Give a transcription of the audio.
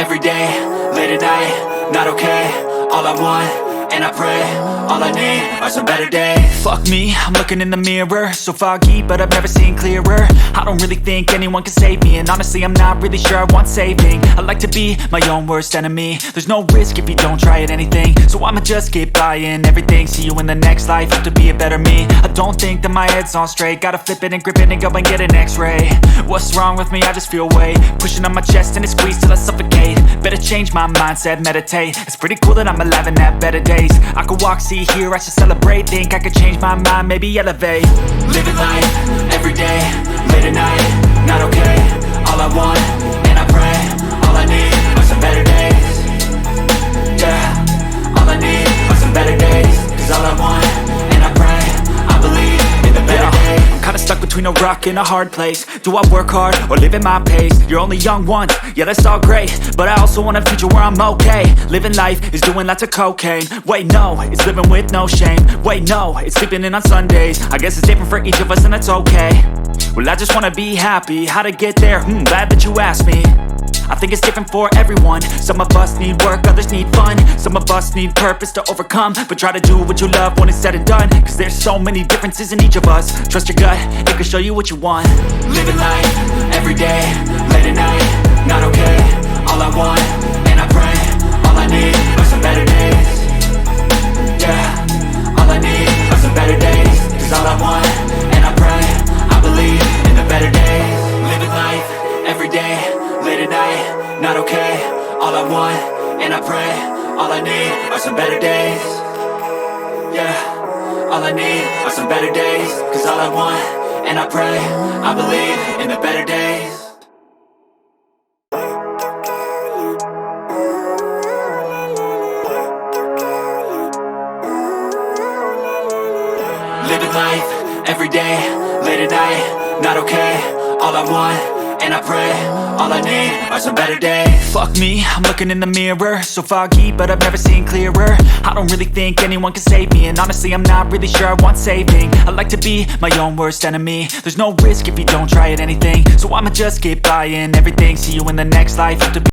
every day, late at night, not okay. All I want, and I pray, all I need are some better days. Fuck me, I'm looking in the mirror, so foggy, but I've never seen clearer. I don't really think anyone can save me, and honestly I'm not really sure I want saving. I like to be my own worst enemy. There's no risk if you don't try at anything, so I'ma just keep buying everything. See you in the next life, have to be a better me. I don't think that my head's on straight, gotta flip it and grip it and go and get an x-ray. What's wrong with me? I just feel weight pushing on my chest and it squeezes till I suffocate. Better change my mindset, meditate. It's pretty cool that I'm alive and have better days. I could walk, see, hear, I should celebrate. Think I could change my mind, maybe elevate. Living life, every day, late at night, not okay. All I want, and I pray, all I need are some better days. Yeah, all I need are some better days. Cause all I want, and I pray, I believe in the better days. I'm kinda stuck between a rock and a hard place. Do I work hard or live at my pace? You're only young once, yeah that's all great, but I also want a future where I'm okay. Living life is doing lots of cocaine. Wait no, it's living with no shame. Wait no, it's sleeping in on Sundays. I guess it's different for each of us and that's okay. Well I just wanna be happy, how to get there? Glad that you asked me. I think it's different for everyone. Some of us need work, others need fun. Some of us need purpose to overcome. But try to do what you love when it's said and done. Cause there's so many differences in each of us. Trust your gut, it can show you what you want. Living life, every day, late at night, not okay. All I want, and I pray, all I need are some better days. Yeah, all I need are some better days. Cause all I want, and I pray, I believe in the better days. Living life, every day, late at night, not okay. All I want, and I pray, all I need are some better days. Yeah, all I need are some better days. Cause all I want, and I pray, I believe in the better days. Living life, every day, late at night, not okay. All I want, and I pray, all I need are some better days. Fuck me, I'm looking in the mirror, so foggy, but I've never seen clearer. I don't really think anyone can save me, and honestly I'm not really sure I want saving. I like to be my own worst enemy. There's no risk if you don't try at anything, so I'ma just keep buying everything. See you in the next life, have to be